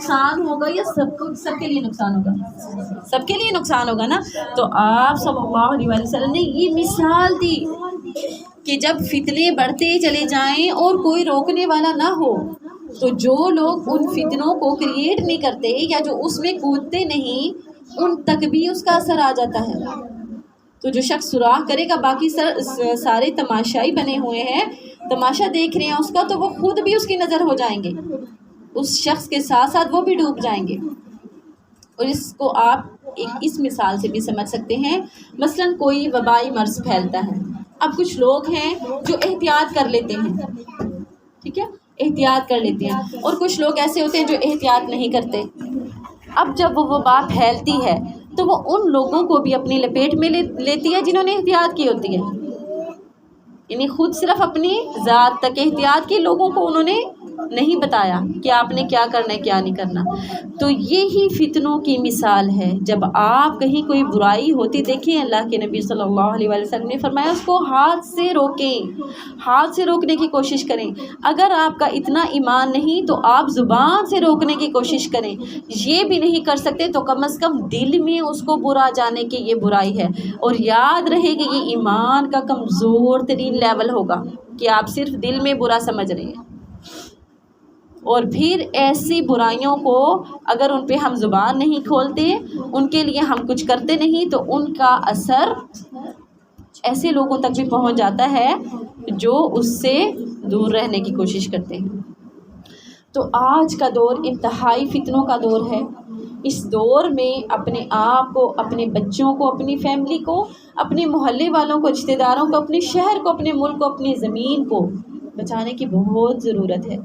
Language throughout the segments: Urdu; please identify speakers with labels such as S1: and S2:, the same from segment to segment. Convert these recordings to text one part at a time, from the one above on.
S1: نقصان ہوگا یا سب کے لیے نقصان ہوگا؟ سب کے لیے نقصان ہوگا نا. تو آپ صلی اللہ علیہ وسلم نے یہ مثال دی کہ جب فتنے بڑھتے چلے جائیں اور کوئی روکنے والا نہ ہو، تو جو لوگ ان فتنوں کو کریٹ نہیں کرتے یا جو اس میں کودتے نہیں، ان تک بھی اس کا اثر آ جاتا ہے. تو جو شخص سراغ کرے گا، باقی سارے تماشائی بنے ہوئے ہیں، تماشا دیکھ رہے ہیں اس کا، تو وہ خود بھی اس کی نظر ہو جائیں گے، اس شخص کے ساتھ ساتھ وہ بھی ڈوب جائیں گے. اور اس کو آپ اس مثال سے بھی سمجھ سکتے ہیں. مثلا کوئی وبائی مرض پھیلتا ہے، اب کچھ لوگ ہیں جو احتیاط کر لیتے ہیں، ٹھیک ہے، احتیاط کر لیتے ہیں، اور کچھ لوگ ایسے ہوتے ہیں جو احتیاط نہیں کرتے. اب جب وہ وبا پھیلتی ہے تو وہ ان لوگوں کو بھی اپنی لپیٹ میں لیتی ہے جنہوں نے احتیاط کی ہوتی ہے، یعنی خود صرف اپنی ذات تک احتیاط کی، لوگوں کو انہوں نے نہیں بتایا کہ آپ نے کیا کرنا ہے کیا نہیں کرنا. تو یہی فتنوں کی مثال ہے. جب آپ کہیں کوئی برائی ہوتی دیکھیں، اللہ کے نبی صلی اللہ علیہ وسلم نے فرمایا اس کو ہاتھ سے روکیں، ہاتھ سے روکنے کی کوشش کریں. اگر آپ کا اتنا ایمان نہیں تو آپ زبان سے روکنے کی کوشش کریں. یہ بھی نہیں کر سکتے تو کم از کم دل میں اس کو برا جانے کہ یہ برائی ہے. اور یاد رہے کہ یہ ایمان کا کمزور ترین لیول ہوگا کہ آپ صرف دل میں برا سمجھ رہے ہیں. اور پھر ایسی برائیوں کو اگر ان پہ ہم زبان نہیں کھولتے، ان کے لیے ہم کچھ کرتے نہیں، تو ان کا اثر ایسے لوگوں تک بھی پہنچ جاتا ہے جو اس سے دور رہنے کی کوشش کرتے ہیں. تو آج کا دور انتہائی فتنوں کا دور ہے. اس دور میں اپنے آپ کو، اپنے بچوں کو، اپنی فیملی کو، اپنے محلے والوں کو، رشتہ داروں کو، اپنے شہر کو، اپنے ملک کو، اپنی زمین کو بچانے کی بہت ضرورت ہے.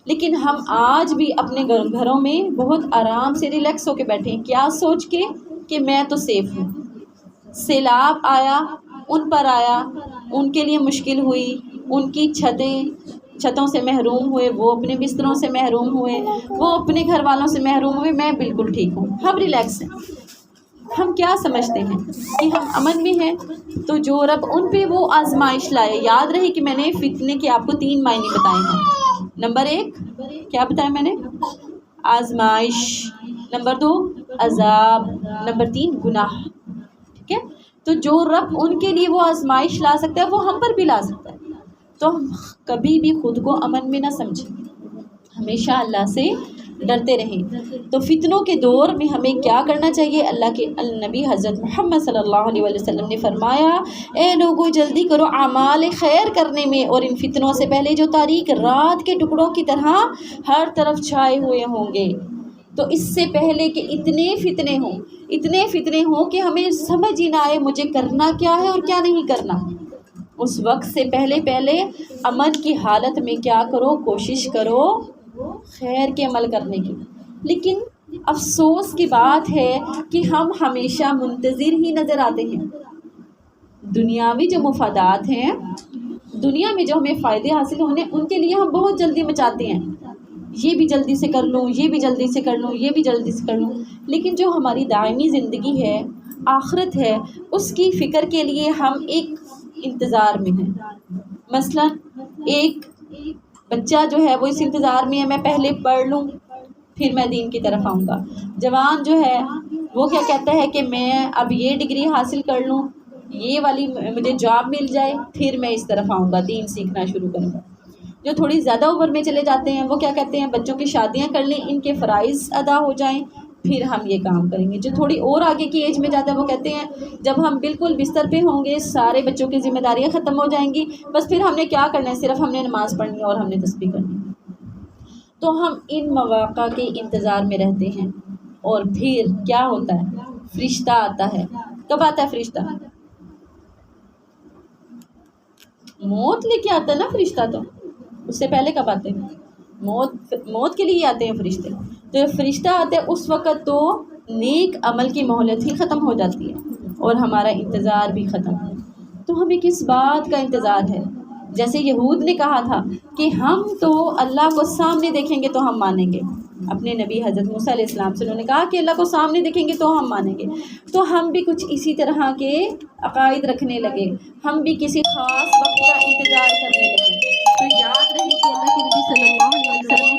S1: لیکن ہم آج بھی اپنے گھروں میں بہت آرام سے ریلیکس ہو کے بیٹھے ہیں، کیا سوچ کے کہ میں تو سیف ہوں. سیلاب آیا، ان پر آیا، ان کے لیے مشکل ہوئی، ان کی چھتوں سے محروم ہوئے، وہ اپنے بستروں سے محروم ہوئے، وہ اپنے گھر والوں سے محروم ہوئے، میں بالکل ٹھیک ہوں، ہم ریلیکس ہیں. ہم کیا سمجھتے ہیں کہ ہم امن میں ہیں. تو جو رب ان پہ وہ آزمائش لائے. یاد رہے کہ میں نے فتنے کے آپ کو 3 معنی بتائے ہیں. نمبر 1 کیا بتایا میں نے؟ آزمائش. نمبر 2 عذاب. نمبر 3 گناہ. ٹھیک ہے، تو جو رب ان کے لیے وہ آزمائش لا سکتا ہے وہ ہم پر بھی لا سکتا ہے. تو ہم کبھی بھی خود کو امن میں نہ سمجھیں، ہمیشہ اللہ سے ڈرتے رہیں. تو فتنوں کے دور میں ہمیں کیا کرنا چاہیے؟ اللہ کے نبی حضرت محمد صلی اللہ علیہ وسلم نے فرمایا، اے لوگو جلدی کرو اعمال خیر کرنے میں، اور ان فتنوں سے پہلے جو تاریک رات کے ٹکڑوں کی طرح ہر طرف چھائے ہوئے ہوں گے. تو اس سے پہلے کہ اتنے فتنے ہوں کہ ہمیں سمجھ ہی نہ آئے مجھے کرنا کیا ہے اور کیا نہیں کرنا، اس وقت سے پہلے امن کی حالت میں کیا کرو؟ کوشش کرو خیر کے عمل کرنے کی. لیکن افسوس کی بات ہے کہ ہم ہمیشہ منتظر ہی نظر آتے ہیں. دنیاوی جو مفادات ہیں، دنیا میں جو ہمیں فائدے حاصل ہونے، ان کے لیے ہم بہت جلدی مچاتے ہیں، یہ بھی جلدی سے کر لوں، یہ بھی جلدی سے کر لوں، یہ بھی جلدی سے کر لوں. لیکن جو ہماری دائمی زندگی ہے، آخرت ہے، اس کی فکر کے لیے ہم ایک انتظار میں ہیں. مثلا ایک بچہ جو ہے وہ اس انتظار میں ہے، میں پہلے پڑھ لوں پھر میں دین کی طرف آؤں گا. جوان جو ہے وہ کیا کہتا ہے کہ میں اب یہ ڈگری حاصل کر لوں، یہ والی مجھے جاب مل جائے، پھر میں اس طرف آؤں گا، دین سیکھنا شروع کروں گا. جو تھوڑی زیادہ عمر میں چلے جاتے ہیں وہ کیا کہتے ہیں؟ بچوں کی شادیاں کر لیں، ان کے فرائض ادا ہو جائیں، پھر ہم یہ کام کریں گے. جو تھوڑی اور آگے کی ایج میں جاتا ہے وہ کہتے ہیں جب ہم بالکل بستر پہ ہوں گے، سارے بچوں کی ذمہ داریاں ختم ہو جائیں گی، بس پھر ہم نے کیا کرنا ہے؟ صرف ہم نے نماز پڑھنی ہے اور ہم نے تسبیح کرنی ہے. تو ہم ان مواقع کے انتظار میں رہتے ہیں. اور پھر کیا ہوتا ہے؟ فرشتہ آتا ہے. کب آتا ہے فرشتہ؟ موت لے کے آتا ہے نا فرشتہ. تو اس سے پہلے کب آتے ہیں؟ موت کے لیے آتے ہیں فرشتے. تو فرشتہ آتے ہیں اس وقت تو نیک عمل کی مہلت ہی ختم ہو جاتی ہے اور ہمارا انتظار بھی ختم ہے. تو ہمیں کس بات کا انتظار ہے؟ جیسے یہود نے کہا تھا کہ ہم تو اللہ کو سامنے دیکھیں گے تو ہم مانیں گے. اپنے نبی حضرت موسیٰ علیہ السلام سے انہوں نے کہا کہ اللہ کو سامنے دیکھیں گے تو ہم مانیں گے. تو ہم بھی کچھ اسی طرح کے عقائد رکھنے لگے، ہم بھی کسی خاص وقت کا انتظار کرنے لگے. تو یاد رہے کہ اللہ کے نبی صلی اللہ علیہ وسلم